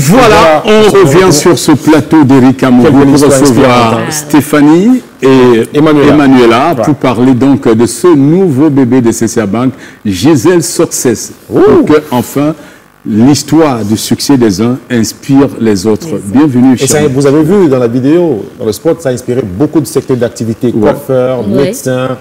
voilà, on revient sur ce plateau d'Eric Amourou pour recevoir Stéphanie et Emmanuela pour parler donc de ce nouveau bébé de CCA Bank, Giselle Success. Pour que, enfin, l'histoire du succès des uns inspire les autres. Bienvenue. Et ça, vous avez vu dans la vidéo, dans le spot, ça a inspiré beaucoup de secteurs d'activité, coiffeurs, médecins,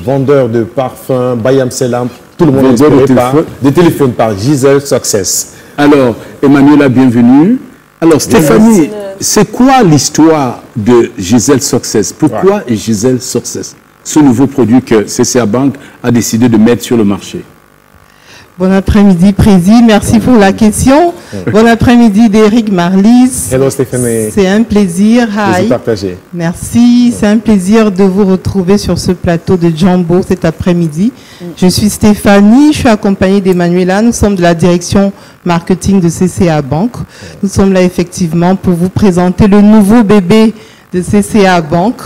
vendeurs de parfums, Bayam Selam, tout le monde est inspiré par des téléphones par Giselle Success. Alors, Emmanuela, bienvenue. Alors, Stéphanie, c'est quoi l'histoire de Giselle Success? Pourquoi Giselle Success, ce nouveau produit que CCA Bank a décidé de mettre sur le marché? Bon après-midi, Président. Merci pour la question. Bon après-midi d'Eric Marlis. Hello Stéphanie. C'est un plaisir. De vous partager. Merci. C'est un plaisir de vous retrouver sur ce plateau de Jumbo cet après-midi. Je suis Stéphanie. Je suis accompagnée d'Emmanuela. Nous sommes de la direction marketing de CCA Bank. Nous sommes là effectivement pour vous présenter le nouveau bébé de CCA Bank,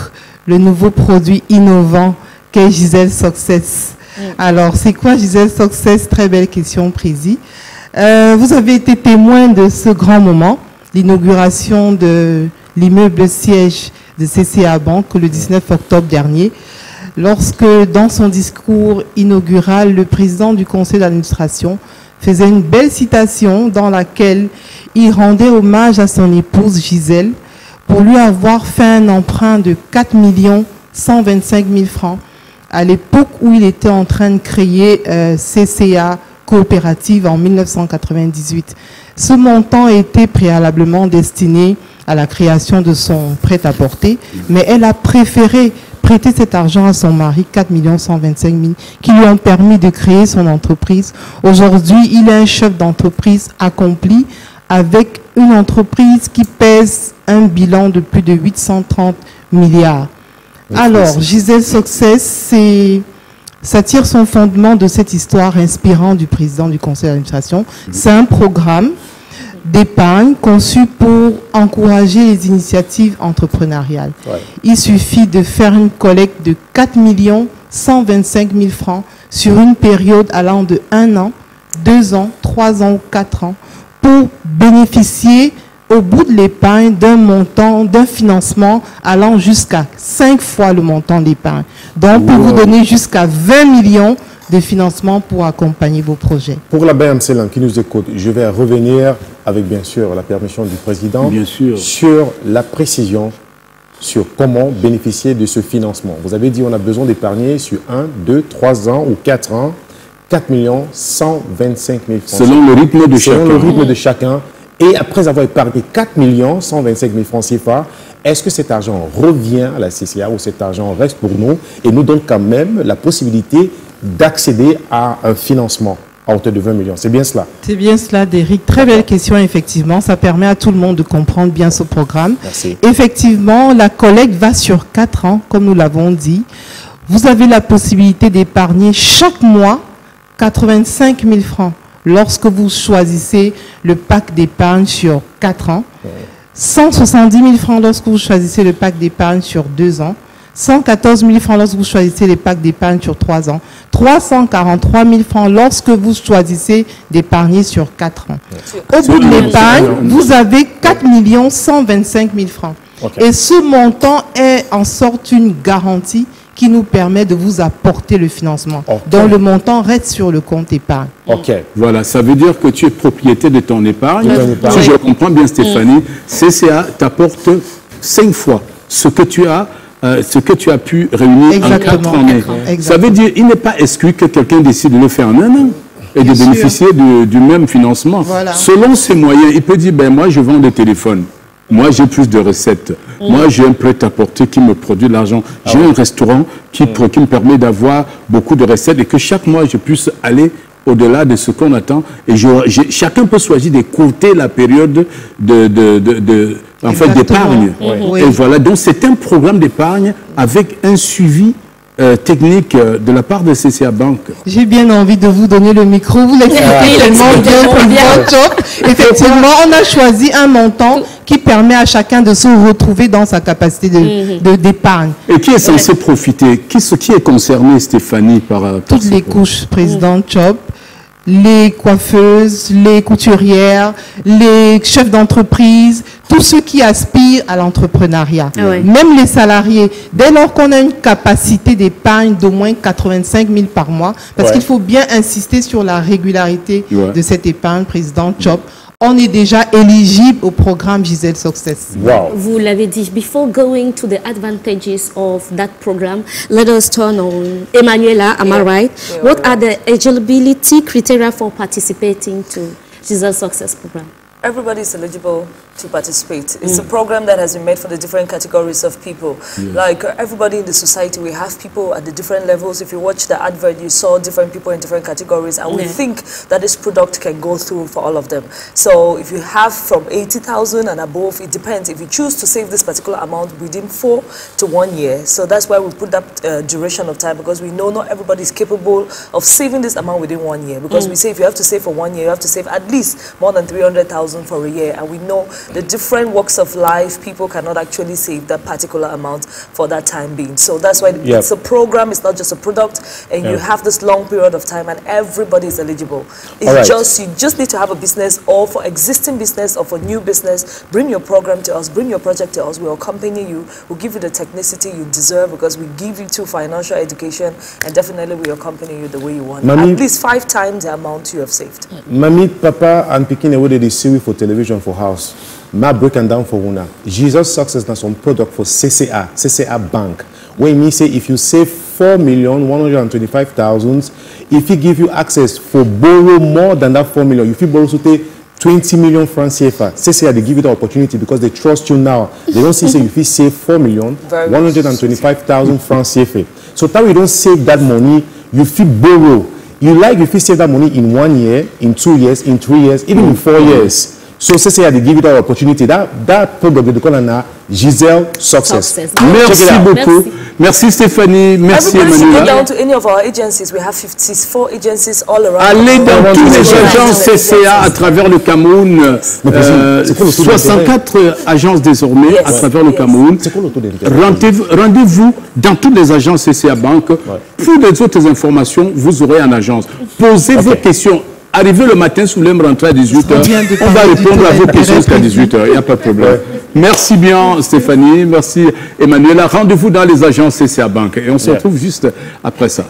le nouveau produit innovant qu'est Giselle Success. Alors, c'est quoi Giselle Success? Très belle question, Président. Vous avez été témoin de ce grand moment, l'inauguration de l'immeuble siège de CCA Bank le 19 octobre dernier, lorsque, dans son discours inaugural, le président du conseil d'administration faisait une belle citation dans laquelle il rendait hommage à son épouse Giselle pour lui avoir fait un emprunt de 4 125 000 francs à l'époque où il était en train de créer CCA Coopérative en 1998. Ce montant était préalablement destiné à la création de son prêt-à-porter, mais elle a préféré prêter cet argent à son mari, 4 125 000, qui lui ont permis de créer son entreprise. Aujourd'hui, il est un chef d'entreprise accompli avec une entreprise qui pèse un bilan de plus de 830 milliards. Alors, Giselle Success, ça tire son fondement de cette histoire inspirante du président du conseil d'administration. C'est un programme d'épargne conçu pour encourager les initiatives entrepreneuriales. Il suffit de faire une collecte de 4 125 000 francs sur une période allant de 1 an, 2 ans, 3 ans ou 4 ans pour bénéficier au bout de l'épargne d'un montant, d'un financement allant jusqu'à 5 fois le montant d'épargne. Donc, pour vous donner jusqu'à 20 millions de financement pour accompagner vos projets. Pour la Bayam Selam qui nous écoute, je vais revenir avec bien sûr la permission du président sur la précision sur comment bénéficier de ce financement. Vous avez dit on a besoin d'épargner sur 1, 2, 3 ans ou 4 ans, 4 125 000 francs. Selon le rythme de chacun. Selon le rythme de chacun. Et après avoir épargné 4 125 000 francs CFA, est-ce que cet argent revient à la CCA ou cet argent reste pour nous et nous donne quand même la possibilité d'accéder à un financement à hauteur de 20 millions? C'est bien cela? C'est bien cela, Derrick. Très belle question, effectivement. Ça permet à tout le monde de comprendre bien ce programme. Merci. Effectivement, la collecte va sur 4 ans, comme nous l'avons dit. Vous avez la possibilité d'épargner chaque mois 85 000 francs. Lorsque vous choisissez le pack d'épargne sur 4 ans, 170 000 francs lorsque vous choisissez le pack d'épargne sur 2 ans, 114 000 francs lorsque vous choisissez les packs d'épargne sur 3 ans, 343 000 francs lorsque vous choisissez d'épargner sur 4 ans. Au bout de l'épargne, vous avez 4 125 000 francs. Et ce montant est en sorte une garantie qui nous permet de vous apporter le financement. Donc le montant reste sur le compte épargne. Voilà, ça veut dire que tu es propriétaire de ton épargne. Si je comprends bien, Stéphanie, CCA t'apporte 5 fois ce que tu as pu réunir en 4 années. Ça veut dire qu'il n'est pas exclu que quelqu'un décide de le faire en 1 an et de bénéficier du même financement. Selon ses moyens, il peut dire, ben moi je vends des téléphones. Moi, j'ai plus de recettes. Moi, j'ai un prêt-à-porter qui me produit de l'argent. J'ai un restaurant qui me permet d'avoir beaucoup de recettes et que chaque mois, je puisse aller au-delà de ce qu'on attend. Et chacun peut choisir d'écourter la période d'épargne. Et voilà, donc c'est un programme d'épargne avec un suivi technique de la part de CCA Bank. J'ai bien envie de vous donner le micro. Vous l'expliquez tellement bien pour votre job. Effectivement, on a choisi un montant qui permet à chacun de se retrouver dans sa capacité d'épargne. Et qui est censé profiter? Qui est concerné, Stéphanie, par toutes les couches, Président Job. les coiffeuses, les couturières, les chefs d'entreprise, tous ceux qui aspirent à l'entrepreneuriat, même les salariés. Dès lors qu'on a une capacité d'épargne d'au moins 85 000 par mois, parce qu'il faut bien insister sur la régularité de cette épargne, président Chop, on est déjà éligible au programme Giselle Success. Wow. Vous l'avez dit, before going to the advantages of that program, let us turn on Emanuela, am I right? Yeah, what are the eligibility criteria for participating to Giselle Success program? Everybody is eligible to participate. It's a program that has been made for the different categories of people. Like everybody in the society, we have people at the different levels. If you watch the advert, you saw different people in different categories, and we think that this product can go through for all of them. So if you have from 80,000 and above, it depends. If you choose to save this particular amount within 4 to 1 year, so that's why we put that duration of time, because we know not everybody is capable of saving this amount within 1 year. Because we say if you have to save for 1 year, you have to save at least more than 300,000 for a year, and we know the different walks of life, people cannot actually save that particular amount for that time being. So that's why it's a program, it's not just a product, and you have this long period of time, and everybody is eligible. It's you just need to have a business, or for existing business or for new business, bring your program to us, bring your project to us, we'll accompany you, we'll give you the technicity you deserve, because we give you to financial education, and definitely we'll accompany you the way you want. At least 5 times the amount you have saved. Mami, Papa, and picking away the series for television for house. Ma breaking down for una. Jesus Success na some product for CCA Bank. When he say if you save 4,125,000, if he give you access for borrow more than that 4 million, if you borrow to take 20 million francs CFA, CCA they give you the opportunity because they trust you now. They don't say if you save 4,125,000 francs CFA. So that we don't save that money, you feel borrow. You like if you save that money in 1 year, in 2 years, in 3 years, even in 4 years. So CCA they give you that opportunity. That product they call now Giselle Success. Merci beaucoup. Merci Stéphanie. Merci Emmanuela. Go down to any of our agencies. We have 54 agencies all around. Allez dans toutes les agences CCA à travers le Cameroun. 64 agences désormais à travers le Cameroun. Rendez-vous dans toutes les agences CCA Bank. Pour les autres informations, vous aurez en agence. Posez vos questions. Arrivez le matin, sous l'aime rentrer à 18h. On va répondre à vos questions jusqu'à 18h. Il n'y a pas de problème. Merci bien Stéphanie. Merci Emmanuela. Rendez-vous dans les agences CCA Bank. Et on se retrouve juste après ça.